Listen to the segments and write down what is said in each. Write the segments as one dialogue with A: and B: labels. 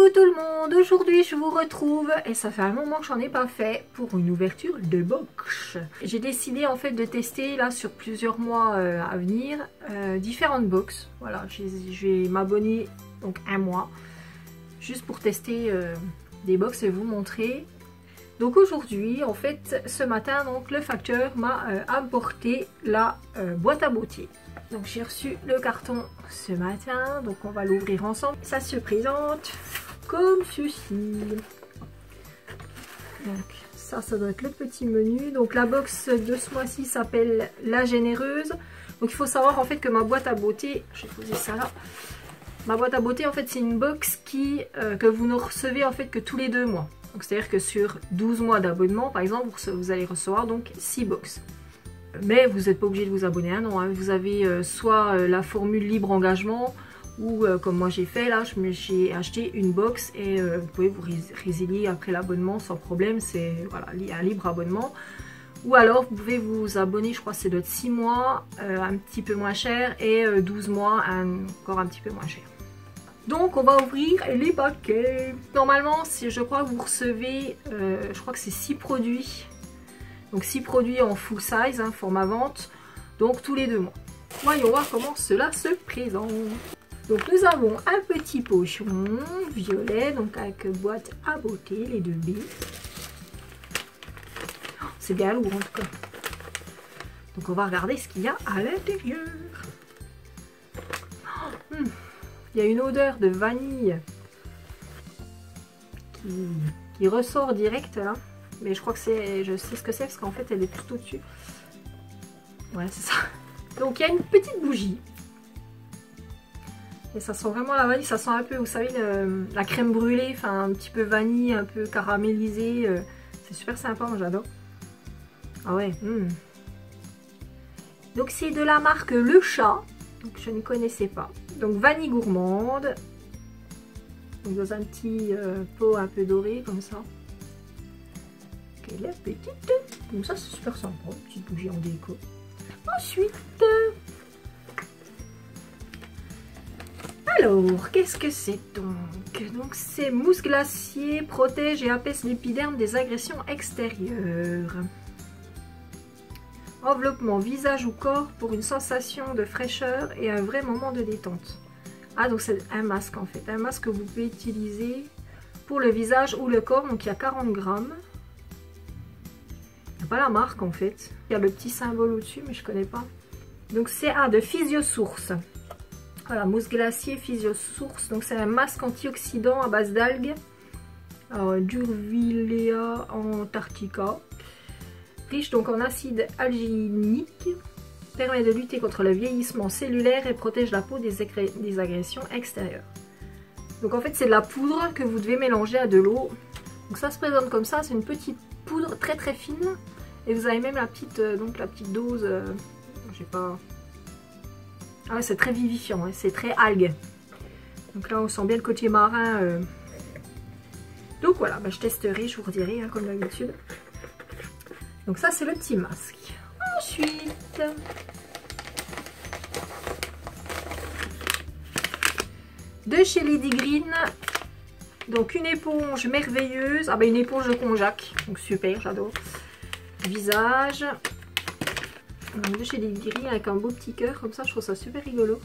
A: Coucou tout le monde, aujourd'hui je vous retrouve et ça fait un moment que j'en ai pas fait pour une ouverture de box. J'ai décidé en fait de tester là sur plusieurs mois à venir différentes box. Voilà, je vais m'abonner donc un mois juste pour tester des box et vous montrer. Donc aujourd'hui en fait ce matin donc le facteur m'a apporté la boîte à beauté. Donc j'ai reçu le carton ce matin, donc on va l'ouvrir ensemble. Ça se présente comme ceci. Donc ça doit être le petit menu. Donc la box de ce mois-ci s'appelle La Généreuse. Donc il faut savoir en fait que ma boîte à beauté, je vais poser ça là. Ma boîte à beauté en fait c'est une box que vous ne recevez en fait que tous les 2 mois. Donc c'est-à-dire que sur 12 mois d'abonnement par exemple vous allez recevoir donc 6 box. Mais vous n'êtes pas obligé de vous abonner à un an, hein. Vous avez soit la formule libre engagement ou comme moi j'ai fait là, j'ai acheté une box et vous pouvez vous résilier après l'abonnement sans problème, c'est voilà, un libre abonnement. Ou alors vous pouvez vous abonner, je crois que c'est de 6 mois, un petit peu moins cher et 12 mois encore un petit peu moins cher. Donc on va ouvrir les paquets. Normalement je crois que vous recevez, je crois que c'est 6 produits. Donc 6 produits en full size, hein, format vente, donc tous les 2 mois. Voyons voir comment cela se présente. Donc nous avons un petit pochon violet, donc avec boîte à beauté, les 2 billes. Oh, c'est bien lourd en tout cas. Donc on va regarder ce qu'il y a à l'intérieur. Oh, il y a une odeur de vanille qui ressort direct là. Mais je crois que c'est, je sais ce que c'est parce qu'en fait elle est tout au-dessus. Ouais, c'est ça. Donc il y a une petite bougie. Et ça sent vraiment la vanille, ça sent un peu, vous savez, la crème brûlée, enfin un petit peu vanille, un peu caramélisée. C'est super sympa, moi j'adore. Ah ouais. Donc c'est de la marque Le Chat. Donc je ne connaissais pas. Donc vanille gourmande. Donc dans un petit pot un peu doré comme ça. La petite, donc ça c'est super sympa, une petite bougie en déco. Ensuite, alors qu'est-ce que c'est donc? Donc c'est mousse glacier, protège et apaise l'épiderme des agressions extérieures. Enveloppement visage ou corps pour une sensation de fraîcheur et un vrai moment de détente. Ah donc c'est un masque en fait, un masque que vous pouvez utiliser pour le visage ou le corps, donc il y a 40 grammes. Il n'y a pas la marque en fait. Il y a le petit symbole au-dessus, mais je ne connais pas. Donc c'est de Physiosource. Voilà, mousse glacier Physiosource. Donc c'est un masque antioxydant à base d'algues. Durvillea antarctica. Riche donc en acide alginique. Permet de lutter contre le vieillissement cellulaire et protège la peau des agressions extérieures. Donc en fait c'est de la poudre que vous devez mélanger à de l'eau. Donc ça se présente comme ça, c'est une petite poudre très très fine. Et vous avez même la petite dose, je sais pas. Ah ouais, c'est très vivifiant, hein, c'est très algue. Donc là on sent bien le côté marin. Donc voilà, je testerai, je vous redirai hein, comme d'habitude. Donc ça c'est le petit masque. Ensuite, de chez Lady Green. Donc une éponge merveilleuse, une éponge de konjac, donc super, j'adore. Visage, donc de chez Lady Green avec un beau petit cœur comme ça, je trouve ça super rigolo.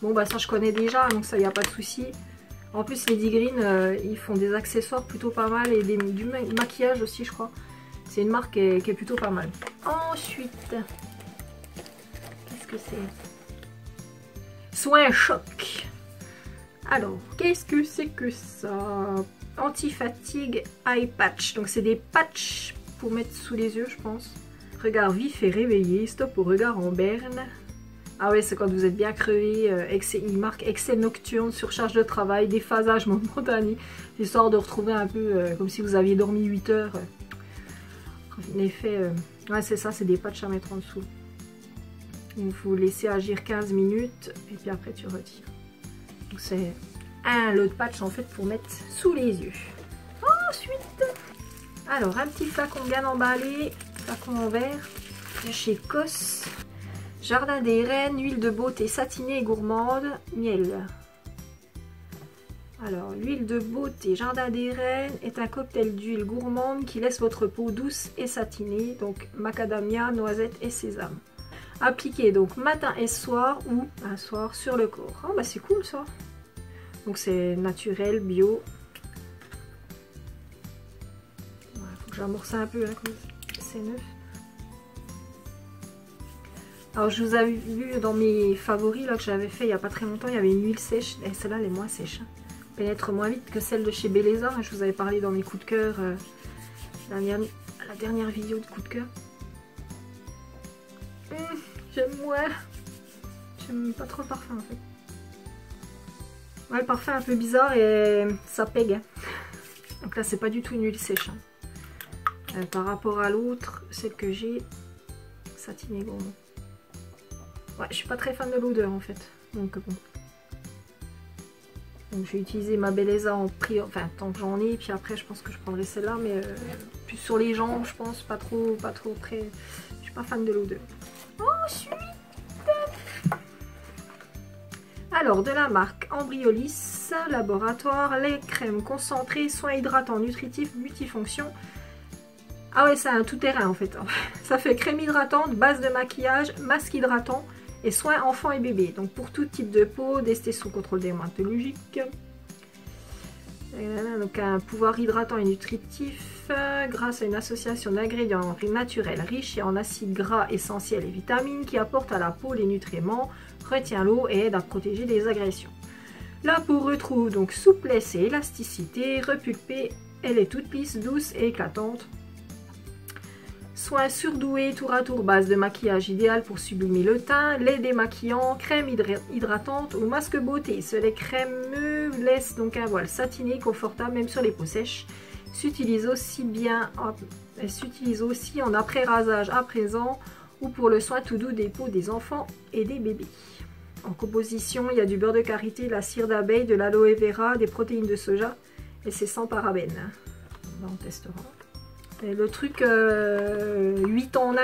A: Bon ça je connais déjà, donc ça y a pas de souci. En plus Lady Green, ils font des accessoires plutôt pas mal et du maquillage aussi je crois. C'est une marque qui est plutôt pas mal. Ensuite, qu'est-ce que c'est? Soin choc. Alors, qu'est-ce que c'est que ça? Anti-fatigue eye patch. Donc, c'est des patchs pour mettre sous les yeux, je pense. Regard vif et réveillé. Stop au regard en berne. Ah ouais, c'est quand vous êtes bien crevé. Il marque excès nocturne, surcharge de travail, déphasage momentané. Histoire de retrouver un peu comme si vous aviez dormi 8 heures. En effet, ouais, c'est ça, c'est des patchs à mettre en dessous. Il faut laisser agir 15 minutes et puis après tu retires. C'est un lot de patch en fait pour mettre sous les yeux. Ensuite, alors un petit flacon bien emballé, flacon en verre, de chez Cos. Jardin des reines, huile de beauté satinée et gourmande, miel. Alors, l'huile de beauté Jardin des Reines est un cocktail d'huile gourmande qui laisse votre peau douce et satinée. Donc, macadamia, noisette et sésame. Appliquez donc matin et soir ou un soir sur le corps. Oh, bah c'est cool ça. Donc, c'est naturel, bio. Il faut que j'amorce un peu, hein, comme c'est neuf. Alors, je vous avais vu dans mes favoris là, que j'avais fait il n'y a pas très longtemps, il y avait une huile sèche. Et celle-là, elle est moins sèche. Hein. Pénètre moins vite que celle de chez Belleza. Je vous avais parlé dans mes coups de cœur, la dernière vidéo de coups de cœur. J'aime moins. J'aime pas trop le parfum en fait. Ouais, le parfum un peu bizarre et ça pègue. Donc là, c'est pas du tout une huile sèche. Hein. Par rapport à l'autre, celle que j'ai, satiné gourmand. Ouais, je suis pas très fan de l'odeur en fait. Donc bon. Donc je vais utiliser ma Belleza en prix, enfin tant que j'en ai, puis après je pense que je prendrai celle-là, mais plus sur les jambes, je pense, pas trop très. Je suis pas fan de l'odeur. Ensuite, alors de la marque Embryolis Laboratoire, les crèmes concentrées, soins hydratants, nutritifs, multifonctions. Ah ouais, c'est un tout-terrain en fait. Ça fait crème hydratante, base de maquillage, masque hydratant et soins enfants et bébés. Donc pour tout type de peau, testé sous contrôle dermatologique. Donc un pouvoir hydratant et nutritif grâce à une association d'ingrédients naturels riches en acides gras essentiels et vitamines qui apportent à la peau les nutriments, retient l'eau et aide à protéger des agressions. La peau retrouve donc souplesse et élasticité, repulpée, elle est toute lisse, douce et éclatante. Soins surdoués, tour à tour, base de maquillage idéal pour sublimer le teint, lait démaquillant, crème hydratante ou masque beauté. Ce lait crémeux laisse donc un voile satiné, confortable même sur les peaux sèches. S'utilise aussi en après-rasage à présent ou pour le soin tout doux des peaux des enfants et des bébés. En composition, il y a du beurre de karité, la cire d'abeille, de l'aloe vera, des protéines de soja et c'est sans parabènes. Là, on testera. Et le truc 8 en 1,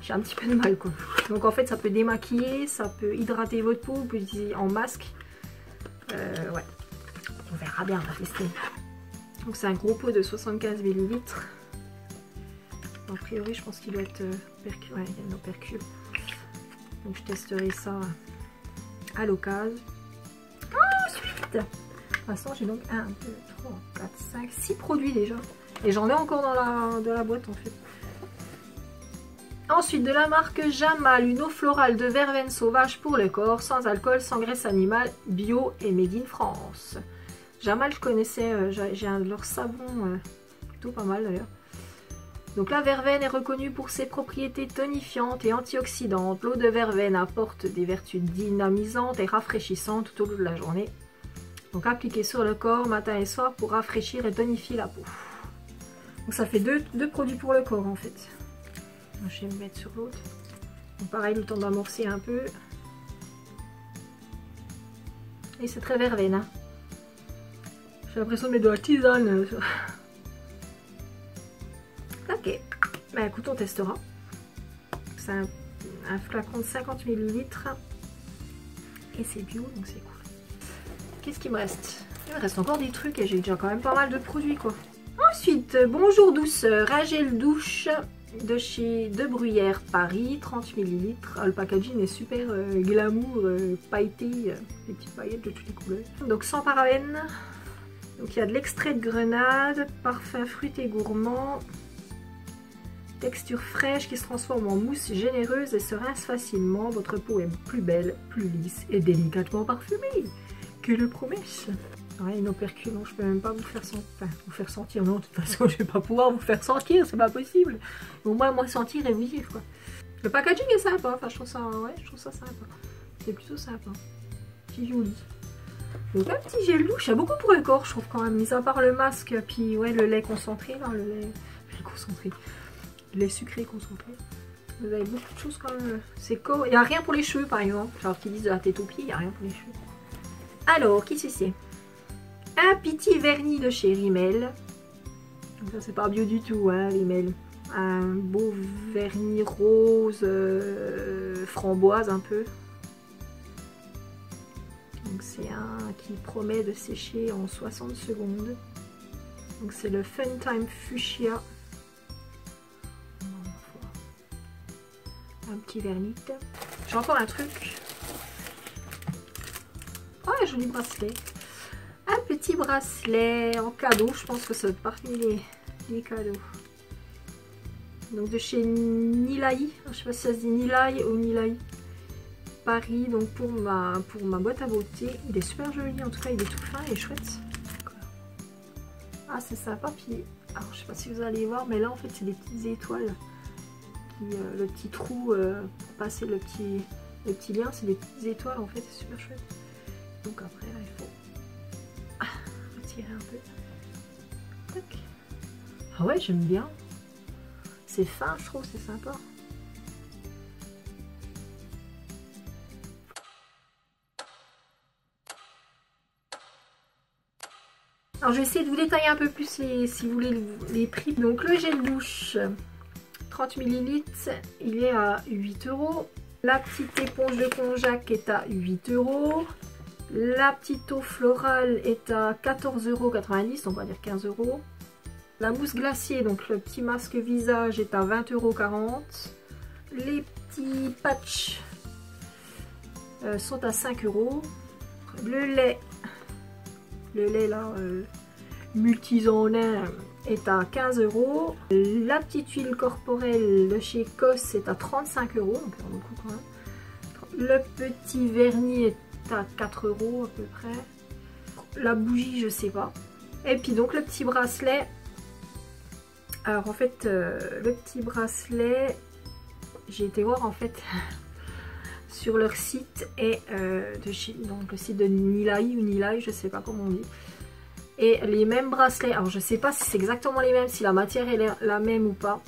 A: j'ai un petit peu de mal quoi. Donc en fait ça peut démaquiller, ça peut hydrater votre peau, vous pouvez l'utiliser en masque. Ouais, on verra bien, on va tester. Donc c'est un gros pot de 75 ml. A priori je pense qu'il doit être percu. Ouais, il y a nos percus. Donc je testerai ça à l'occasion. Ensuite, de toute façon j'ai donc 1, 2, 3, 4, 5, 6 produits déjà. Et j'en ai encore dans la boîte en fait. Ensuite de la marque Jamal, une eau florale de verveine sauvage pour le corps, sans alcool, sans graisse animale, bio et made in France. Jamal je connaissais, j'ai un de leurs savons plutôt pas mal d'ailleurs. Donc la verveine est reconnue pour ses propriétés tonifiantes et antioxydantes. L'eau de verveine apporte des vertus dynamisantes et rafraîchissantes tout au long de la journée. Donc appliquez sur le corps matin et soir pour rafraîchir et tonifier la peau. Donc ça fait deux produits pour le corps en fait. Je vais me mettre sur l'autre. Donc pareil, le temps d'amorcer un peu. Et c'est très verveine. Hein. J'ai l'impression de mettre de la tisane. Ok. Bah écoute, on testera. C'est un flacon de 50 ml. Et c'est bio, donc c'est cool. Qu'est-ce qu'il me reste? Il me reste encore des trucs et j'ai déjà quand même pas mal de produits quoi. Ensuite, Bonjour Douceur, un gel douche de chez De Bruyère Paris, 30 ml. Le packaging est super glamour, pailleté, des petites paillettes de toutes les couleurs. Donc sans parabènes. Donc il y a de l'extrait de grenade, parfum fruité gourmand, texture fraîche qui se transforme en mousse généreuse et se rince facilement. Votre peau est plus belle, plus lisse et délicatement parfumée que le promesse. Ouais, une opercule, non, je peux même pas vous faire sentir. Enfin, vous faire sentir, non, de toute façon, je vais pas pouvoir vous faire sentir, c'est pas possible. Au moins, moi, sentir et vous dire, quoi. Le packaging est sympa, enfin, je trouve ça, ouais, je trouve ça sympa. C'est plutôt sympa. Petit joli. Donc, un petit gel douche, il y a beaucoup pour le corps, je trouve, quand même, mis à part le masque, puis, ouais, le lait concentré, là, le lait concentré. Le lait sucré concentré. Vous avez beaucoup de choses, quand même. C'est corps. Il n'y a rien pour les cheveux, par exemple. Alors qu'ils disent de la tête aux pieds, il n'y a rien pour les cheveux. Alors, qui c'est? Un petit vernis de chez Rimmel. Donc ça c'est pas bio du tout, hein, Rimmel. Un beau vernis rose framboise un peu. Donc c'est un qui promet de sécher en 60 secondes. Donc c'est le Fun Time Fuchsia. Un petit vernis. J'ai encore un truc. Oh, un joli bracelet. Un petit bracelet en cadeau. Je pense que c'est parmi les cadeaux. Donc de chez Nilai. Je sais pas si ça se dit Nilai ou Nilai. Paris. Donc pour ma boîte à beauté. Il est super joli. En tout cas, il est tout fin et chouette. Ah, c'est sympa. Puis, alors je sais pas si vous allez voir, mais là en fait, c'est des petites étoiles. Le petit trou pour passer le petit lien, c'est des petites étoiles en fait, c'est super chouette. Donc après là il faut retirer un peu. Tac. Ah ouais, j'aime bien. C'est fin, je trouve, c'est sympa. Alors je vais essayer de vous détailler un peu plus si vous voulez les prix. Donc le gel douche 30 ml, il est à 8 €. La petite éponge de konjac est à 8 €. La petite eau florale est à 14,90 €, on va dire 15 €. La mousse glacier, donc le petit masque visage, est à 20,40 €. Les petits patchs sont à 5 €. Le lait là, multisonin, est à 15 €. La petite huile corporelle de chez COS est à 35 €, donc beaucoup quand même. Le petit vernis est à 4 € à peu près. La bougie, je sais pas. Et puis donc le petit bracelet. Alors en fait, le petit bracelet, j'ai été voir en fait sur leur site et donc le site de Nilai ou Nilai, je sais pas comment on dit. Et les mêmes bracelets, alors je sais pas si c'est exactement les mêmes, si la matière est la même ou pas.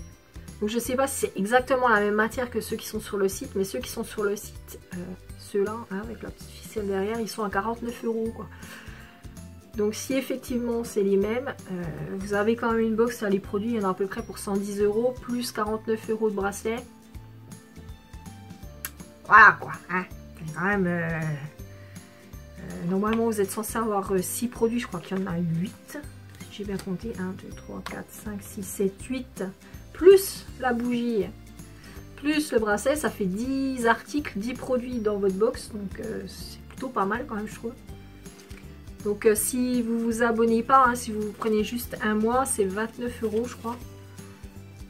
A: Donc je sais pas si c'est exactement la même matière que ceux qui sont sur le site, mais ceux qui sont sur le site, ceux-là, hein, avec la petite ficelle derrière, ils sont à 49 € quoi. Donc si effectivement c'est les mêmes, vous avez quand même une box, les produits, il y en a à peu près pour 110 € plus 49 € de bracelet. Voilà quoi, hein. C'est quand même... normalement vous êtes censé avoir 6 produits, je crois qu'il y en a 8. Si j'ai bien compté, 1, 2, 3, 4, 5, 6, 7, 8. Plus la bougie, plus le bracelet, ça fait 10 articles, 10 produits dans votre box. Donc c'est plutôt pas mal quand même, je trouve. Donc si vous vous abonnez pas, hein, si vous prenez juste un mois, c'est 29 € je crois.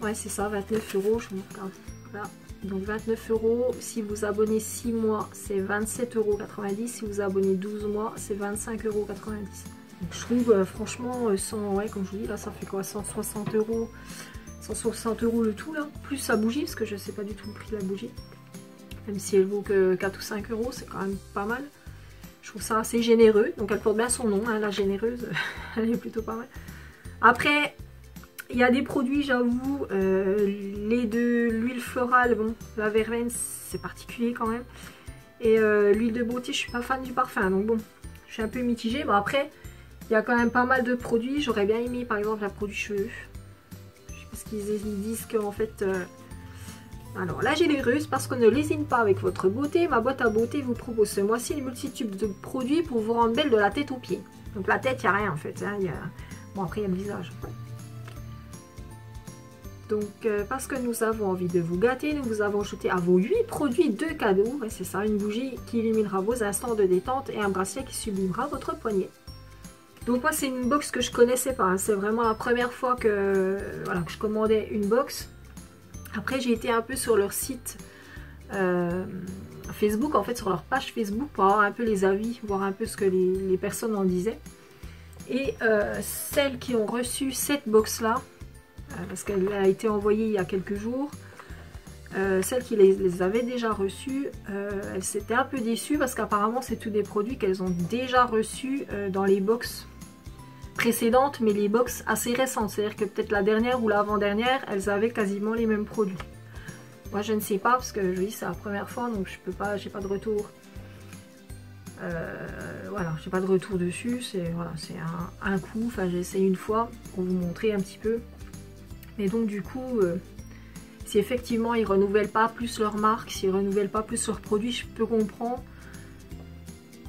A: Ouais c'est ça, 29 €, je vous regarde. Voilà. Donc 29 €, si vous abonnez 6 mois, c'est 27,90 €. Si vous abonnez 12 mois, c'est 25,90 €. Donc je trouve franchement, ouais, comme je vous dis, là ça fait quoi, 160 €. 160 € le tout là, plus la bougie, parce que je sais pas du tout le prix de la bougie. Même si elle vaut que 4 ou 5 €, c'est quand même pas mal. Je trouve ça assez généreux, donc elle porte bien son nom, hein, la généreuse, elle est plutôt pas mal. Après, il y a des produits, j'avoue, l'huile florale, bon, la verveine, c'est particulier quand même. Et l'huile de beauté, je suis pas fan du parfum, donc bon, je suis un peu mitigée. Bon après, il y a quand même pas mal de produits, j'aurais bien aimé par exemple la produit cheveux. Je sais pas ce qu'ils disent qu'en fait... Alors la généreuse, parce qu'on ne lésine pas avec votre beauté, ma boîte à beauté vous propose ce mois-ci une multitude de produits pour vous rendre belle de la tête aux pieds. Donc la tête, il n'y a rien en fait, hein, bon après il y a le visage. Donc parce que nous avons envie de vous gâter, nous vous avons ajouté à vos 8 produits 2 cadeaux. Ouais, c'est ça, une bougie qui illuminera vos instants de détente et un bracelet qui sublimera votre poignet. Donc moi c'est une box que je connaissais pas, hein. C'est vraiment la première fois que, voilà, que je commandais une box. Après j'ai été un peu sur leur site Facebook, en fait sur leur page Facebook pour avoir un peu les avis, voir un peu ce que les personnes en disaient. Et celles qui ont reçu cette box là, parce qu'elle a été envoyée il y a quelques jours, celles qui les avaient déjà reçues, elles s'étaient un peu déçues parce qu'apparemment c'est tous des produits qu'elles ont déjà reçus dans les box précédentes, mais les box assez récentes, c'est à dire que peut-être la dernière ou l'avant-dernière elles avaient quasiment les mêmes produits. Moi je ne sais pas parce que je dis c'est la première fois, donc je peux pas, j'ai pas de retour. Voilà, j'ai pas de retour dessus, c'est voilà, c'est un coup, enfin j'ai essayé une fois pour vous montrer un petit peu. Mais donc du coup, si effectivement ils renouvellent pas plus leur marque, s'ils renouvellent pas plus leurs produits, je peux comprendre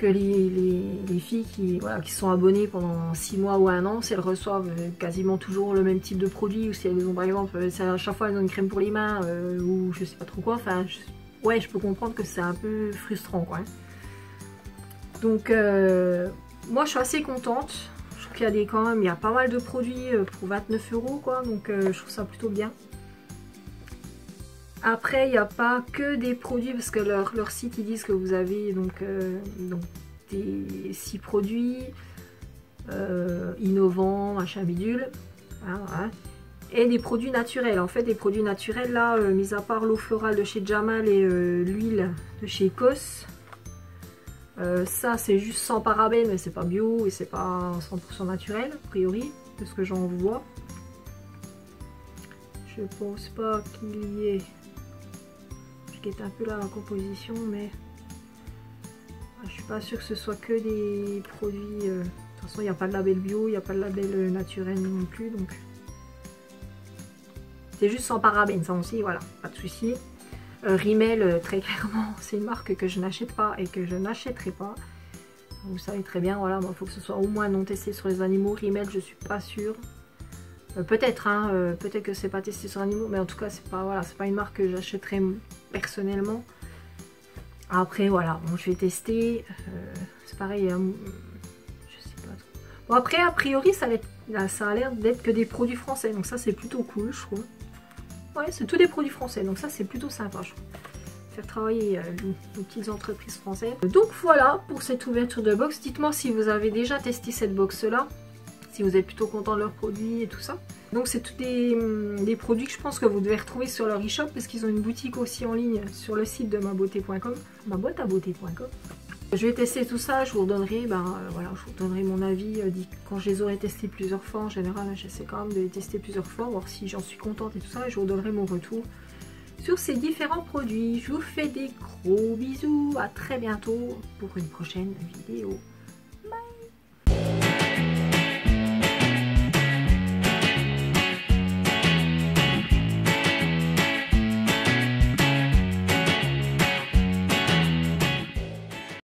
A: que les filles qui, voilà, qui sont abonnées pendant 6 mois ou 1 an, si elles reçoivent quasiment toujours le même type de produit, ou si elles ont par exemple, à chaque fois elles ont une crème pour les mains, ou je sais pas trop quoi, enfin, ouais, je peux comprendre que c'est un peu frustrant, quoi. Donc, moi je suis assez contente. Je trouve qu'il y a quand même, il y a pas mal de produits pour 29 €, quoi, donc je trouve ça plutôt bien. Après, il n'y a pas que des produits, parce que leur site, ils disent que vous avez donc des 6 produits innovants, machin bidule, hein, et des produits naturels. En fait, des produits naturels, là, mis à part l'eau florale de chez Jamal et l'huile de chez Ecos, ça, c'est juste sans parabènes, mais c'est pas bio et c'est pas 100% naturel, a priori, de ce que j'en vois. Je pense pas qu'il y ait... Je guette un peu la composition, mais je suis pas sûre que ce soit que des produits. De toute façon, il n'y a pas de label bio, il n'y a pas de label naturel non plus, donc c'est juste sans parabènes, ça aussi, voilà, pas de souci. Rimmel, très clairement, c'est une marque que je n'achète pas et que je n'achèterai pas. Vous savez très bien, voilà, il faut que ce soit au moins non testé sur les animaux. Rimmel, je suis pas sûre. Peut-être, hein, peut-être que c'est pas testé sur animaux, mais en tout cas, c'est pas, voilà, c'est pas une marque que j'achèterais personnellement. Après, voilà, bon, je vais tester. C'est pareil, je sais pas trop. Bon, après, a priori, ça a l'air d'être que des produits français, donc ça, c'est plutôt cool, je trouve. Ouais, c'est tous des produits français, donc ça, c'est plutôt sympa, je trouve. Faire travailler les petites entreprises françaises. Donc voilà pour cette ouverture de box. Dites-moi si vous avez déjà testé cette box là, si vous êtes plutôt content de leurs produits et tout ça. Donc c'est tous des produits que je pense que vous devez retrouver sur leur e-shop, parce qu'ils ont une boutique aussi en ligne sur le site de mabeauté.com, maboîteabeauté.com. Je vais tester tout ça, je vous redonnerai, voilà, je vous donnerai mon avis quand je les aurai testés plusieurs fois. En général, j'essaie quand même de les tester plusieurs fois, voir si j'en suis contente et tout ça, et je vous donnerai mon retour sur ces différents produits. Je vous fais des gros bisous, à très bientôt pour une prochaine vidéo.